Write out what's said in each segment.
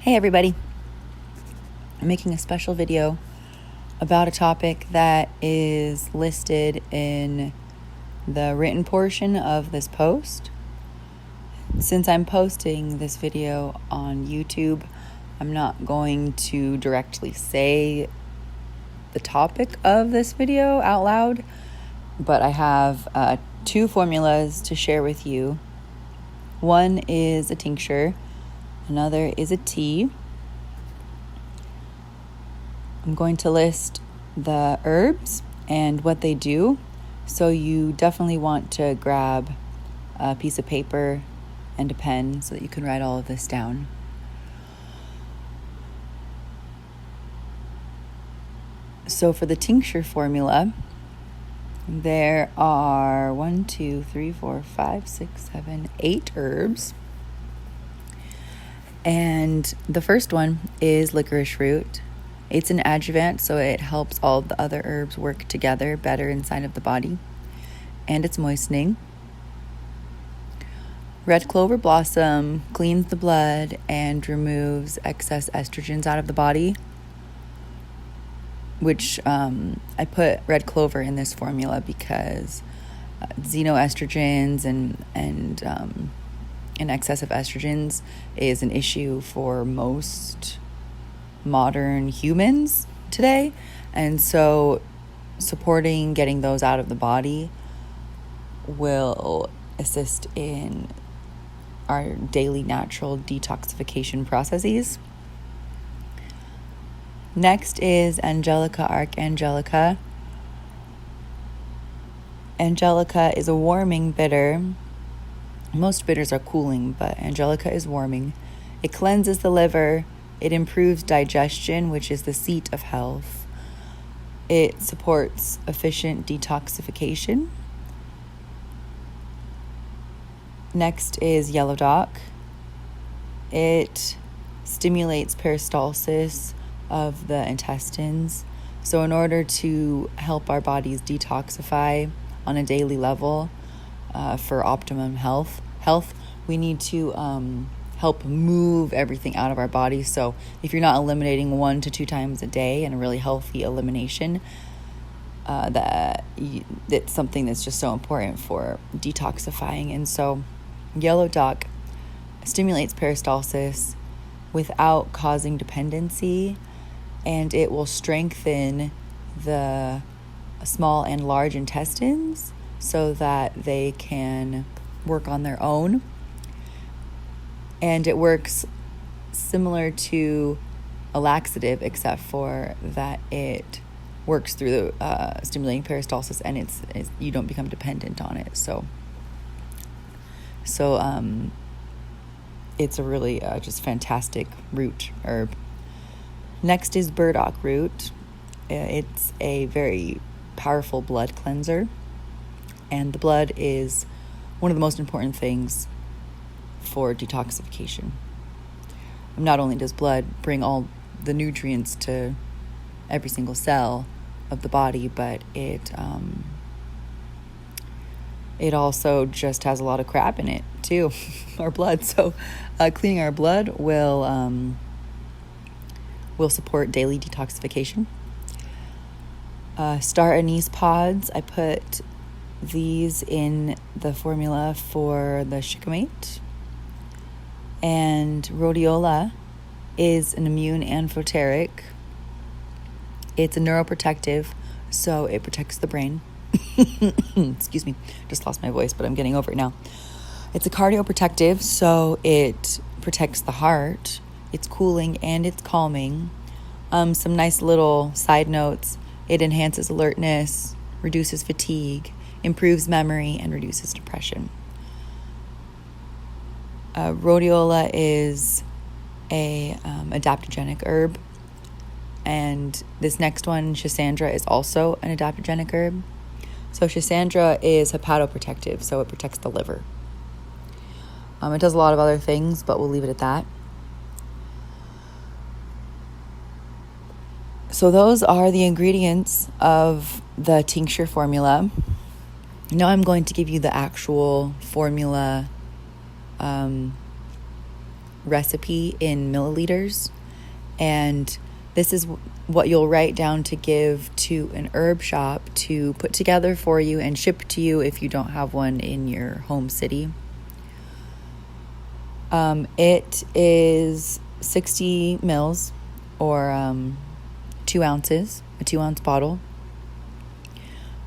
Hey everybody, I'm making a special video about a topic that is listed in the written portion of this post. Since I'm posting this video on YouTube, I'm not going to directly say the topic of this video out loud, but I have two formulas to share with you. One is a tincture, another is a tea. I'm going to list the herbs and what they do, so you definitely want to grab a piece of paper and a pen so that you can write all of this down. So for the tincture formula, there are 8 herbs. And the first one is licorice root. It's an adjuvant, so it helps all of the other herbs work together better inside of the body. And it's moistening. Red clover blossom cleans the blood and removes excess estrogens out of the body, which I put red clover in this formula because xenoestrogens and excessive estrogens is an issue for most modern humans today, and so supporting getting those out of the body will assist in our daily natural detoxification processes. Next is Angelica Archangelica. Angelica is a warming bitter. Most bitters are cooling, but Angelica is warming. It cleanses the liver. It improves digestion, which is the seat of health. It supports efficient detoxification. Next is yellow dock. It stimulates peristalsis of the intestines. So in order to help our bodies detoxify on a daily level for optimum health, we need to help move everything out of our body. So if you're not eliminating 1 to 2 times a day in a really healthy elimination, that's something that's just so important for detoxifying. And so yellow dock stimulates peristalsis without causing dependency, and it will strengthen the small and large intestines so that they can work on their own. And it works similar to a laxative, except for that it works through the stimulating peristalsis, and it's you don't become dependent on it. So it's a really just fantastic root herb. Next is burdock root. It's a very powerful blood cleanser, and the blood is one of the most important things for detoxification. Not only does blood bring all the nutrients to every single cell of the body, but it also just has a lot of crap in it too, our blood. So cleaning our blood will support daily detoxification. Star anise pods, I put these in the formula for the shikimate. And rhodiola is an immune amphoteric. It's a neuroprotective, so it protects the brain. Excuse me, just lost my voice, but I'm getting over it now. It's a cardioprotective, so it protects the heart. It's cooling and it's calming. Some nice little side notes. It enhances alertness, reduces fatigue, improves memory, and reduces depression. Rhodiola is a adaptogenic herb, and this next one, Schisandra, is also an adaptogenic herb. So Schisandra is hepatoprotective, so it protects the liver. It does a lot of other things, but we'll leave it at that. So those are the ingredients of the tincture formula. Now I'm going to give you the actual formula recipe in milliliters, and this is what you'll write down to give to an herb shop to put together for you and ship to you if you don't have one in your home city. It is 60 mils or 2 ounces, a 2-ounce bottle.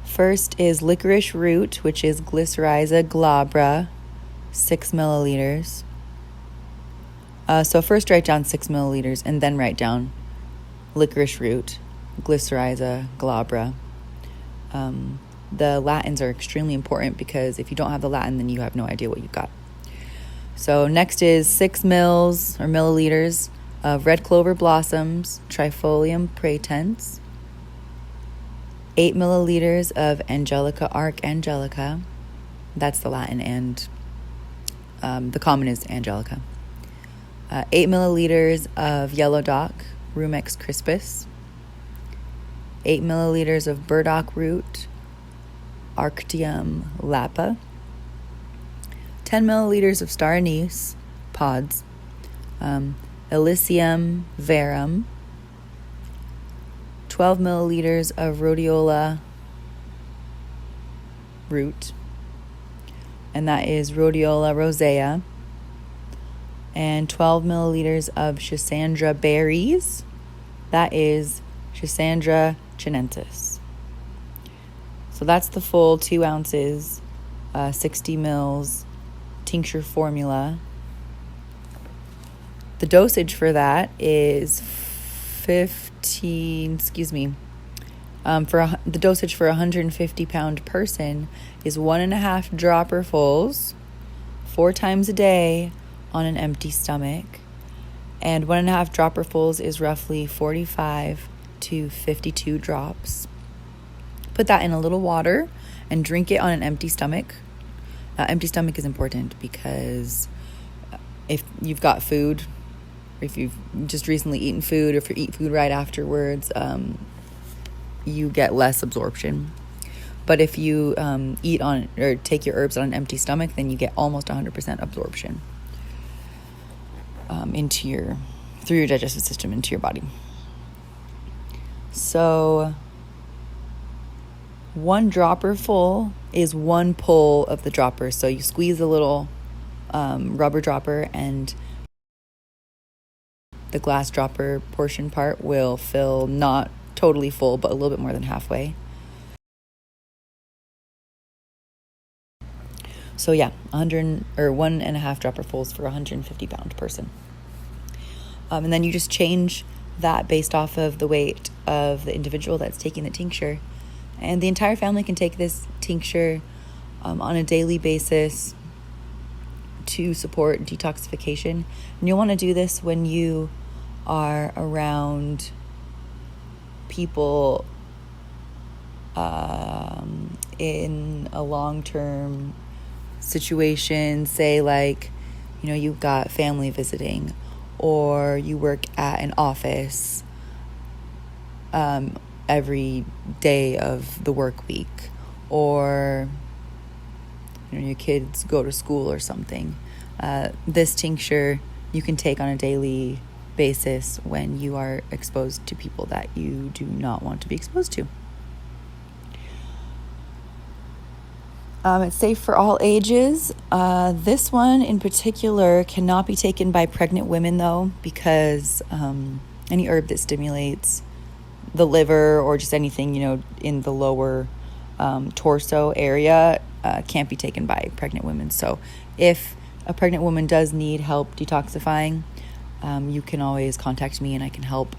First is licorice root, which is Glycyrrhiza glabra, 6 milliliters. So first write down 6 milliliters and then write down licorice root, Glycyrrhiza glabra. The Latins are extremely important because if you don't have the Latin, then you have no idea what you got. So next is 6 mils or milliliters of red clover blossoms, Trifolium pratense. 8 milliliters of Angelica archangelica. That's the Latin, and the common is Angelica. 8 milliliters of yellow dock, Rumex crispus. 8 milliliters of burdock root, Arctium lapa. 10 milliliters of star anise pods, Elysium verum. 12 milliliters of rhodiola root, and that is Rhodiola rosea. And 12 milliliters of Schisandra berries, that is Schisandra chinensis. So that's the full 2 ounces, 60 mils tincture formula. The dosage for that is the dosage for a 150-pound person is 1.5 dropperfuls 4 times a day on an empty stomach, and 1.5 dropperfuls is roughly 45 to 52 drops. Put that in a little water and drink it on an empty stomach. Empty stomach is important because if you've got food, or if you've just recently eaten food, or if you eat food right afterwards, you get less absorption. But if you eat on or take your herbs on an empty stomach, then you get almost 100% absorption through your digestive system into your body. So 1 dropper full is 1 pull of the dropper. So you squeeze a little rubber dropper, and the glass dropper portion part will fill not totally full, but a little bit more than halfway. So yeah, 1.5 dropperfuls for a 150-pound person. And then you just change that based off of the weight of the individual that's taking the tincture. And the entire family can take this tincture on a daily basis to support detoxification. And you'll want to do this when you are around people in a long-term situation, say like, you've got family visiting, or you work at an office every day of the work week, or your kids go to school or something. This tincture you can take on a daily basis when you are exposed to people that you do not want to be exposed to. It's safe for all ages. This one in particular cannot be taken by pregnant women, though, because any herb that stimulates the liver or just anything, in the lower torso area can't be taken by pregnant women. So if a pregnant woman does need help detoxifying, you can always contact me and I can help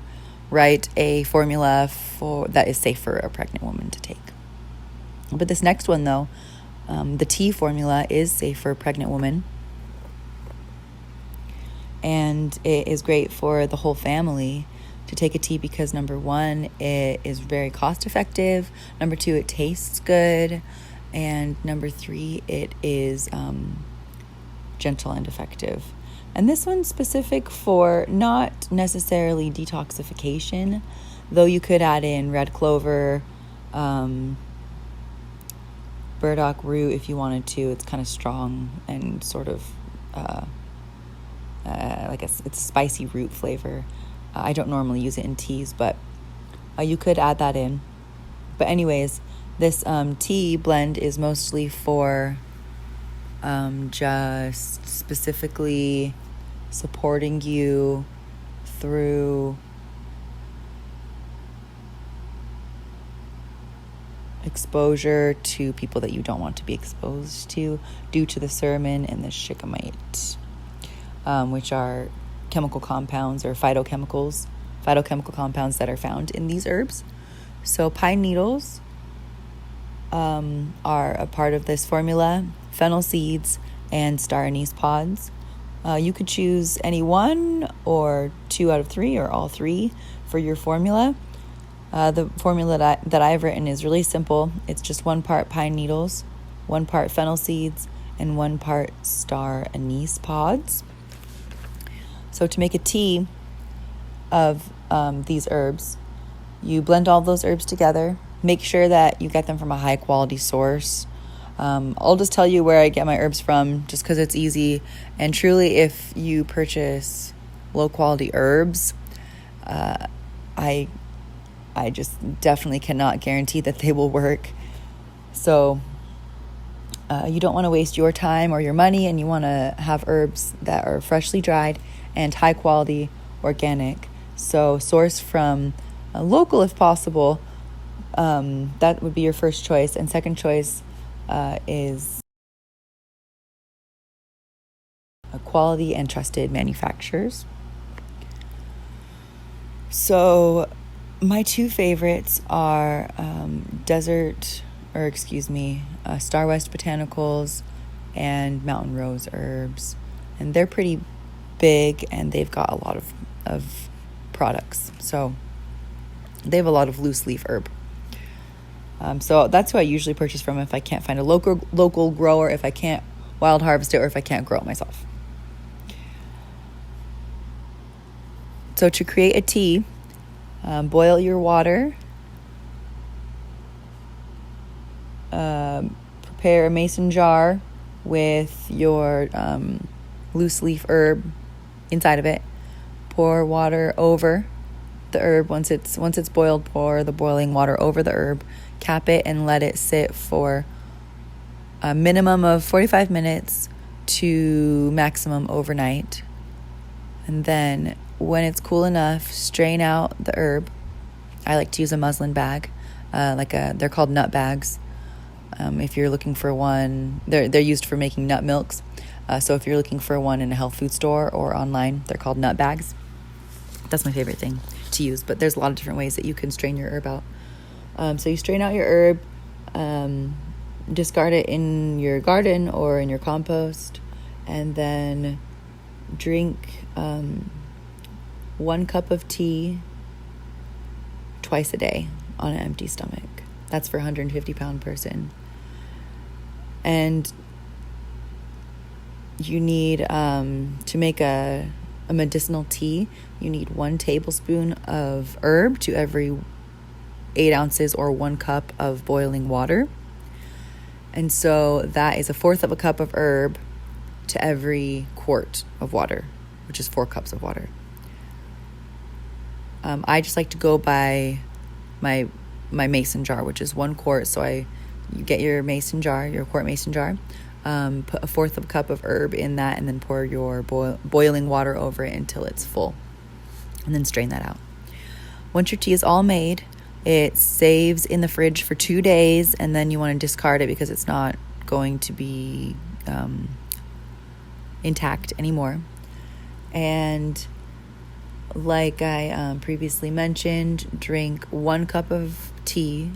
write a formula that is safe for a pregnant woman to take. But this next one, though, the tea formula is safe for a pregnant woman, and it is great for the whole family to take a tea because, number one, it is very cost effective, number two, it tastes good, and number three, it is gentle and effective. And this one's specific for not necessarily detoxification, though you could add in red clover, burdock root if you wanted to. It's kind of strong and sort of like it's a spicy root flavor. I don't normally use it in teas, but you could add that in. But anyways, this tea blend is mostly for just specifically supporting you through exposure to people that you don't want to be exposed to due to the sermon and the shikimite, which are chemical compounds or phytochemical compounds that are found in these herbs. So pine needles are a part of this formula, fennel seeds, and star anise pods. You could choose any one or 2 out of 3 or all 3 for your formula. The formula that I've written is really simple. It's just 1 part pine needles, 1 part fennel seeds, and 1 part star anise pods. So to make a tea of these herbs, you blend all those herbs together. Make sure that you get them from a high quality source. I'll just tell you where I get my herbs from just because it's easy. And truly, if you purchase low quality herbs, I just definitely cannot guarantee that they will work. So you don't want to waste your time or your money, and you want to have herbs that are freshly dried and high quality organic. So source from local if possible. That would be your first choice. And second choice is quality and trusted manufacturers. So my 2 favorites are Star West Botanicals and Mountain Rose Herbs. And they're pretty big, and they've got a lot of products. So they have a lot of loose leaf herb. So that's who I usually purchase from if I can't find a local grower, if I can't wild harvest it, or if I can't grow it myself. So to create a tea, boil your water. Prepare a mason jar with your loose leaf herb inside of it. Pour water over the herb. Once it's boiled, pour the boiling water over the herb. Cap it and let it sit for a minimum of 45 minutes to maximum overnight. And then when it's cool enough, strain out the herb. I like to use a muslin bag, they're called nut bags. If you're looking for one, they're used for making nut milks. So if you're looking for one in a health food store or online, they're called nut bags. That's my favorite thing to use, but there's a lot of different ways that you can strain your herb out. So you strain out your herb, discard it in your garden or in your compost, and then drink 1 cup of tea twice a day on an empty stomach. That's for a 150-pound person. And you need, to make a medicinal tea, you need 1 tablespoon of herb to every 8 ounces or 1 cup of boiling water. And so that is 1/4 of a cup of herb to every quart of water, which is 4 cups of water. I just like to go by my mason jar, which is 1 quart. So you get your mason jar, your quart mason jar, put 1/4 of a cup of herb in that, and then pour your boiling water over it until it's full, and then strain that out. Once your tea is all made, it saves in the fridge for 2 days, and then you want to discard it because it's not going to be intact anymore. And like I previously mentioned, drink 1 cup of tea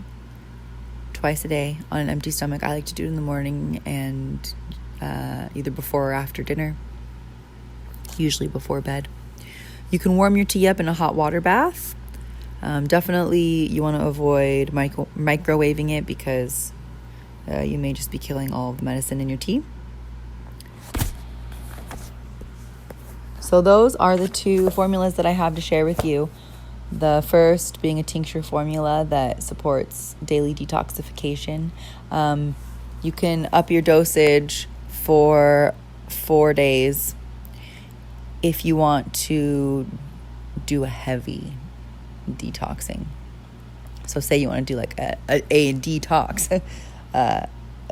twice a day on an empty stomach. I like to do it in the morning and either before or after dinner, usually before bed. You can warm your tea up in a hot water bath. Definitely you want to avoid microwaving it because you may just be killing all of the medicine in your tea. So those are the 2 formulas that I have to share with you. The first being a tincture formula that supports daily detoxification. You can up your dosage for 4 days if you want to do a heavy detoxing. So say you want to do like a detox,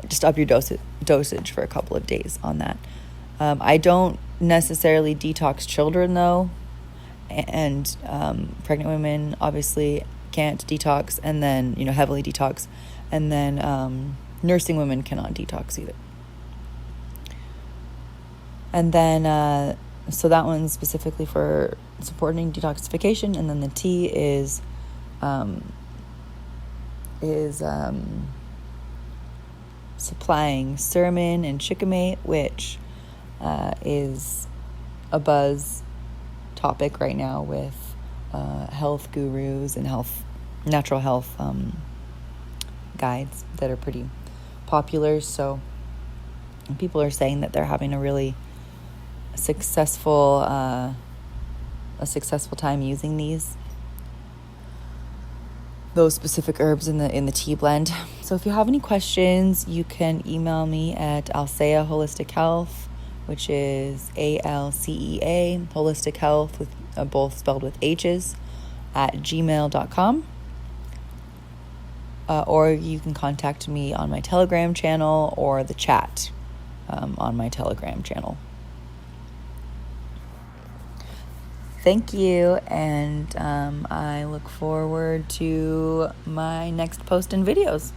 just up your dosage for a couple of days on that. I don't necessarily detox children though, and pregnant women obviously can't detox, and then heavily detox, and then nursing women cannot detox either. And then so that one's specifically for supporting detoxification, and then the T is supplying Suramin and Shikimate, which is a buzz topic right now with health gurus and natural health guides that are pretty popular. So people are saying that they're having a really successful time using those specific herbs in the tea blend. So if you have any questions, you can email me at Alcea Holistic Health, which is ALCEA Holistic Health, with both spelled with H's, at gmail.com. Or you can contact me on my Telegram channel or the chat on my Telegram channel. Thank you, and I look forward to my next post and videos.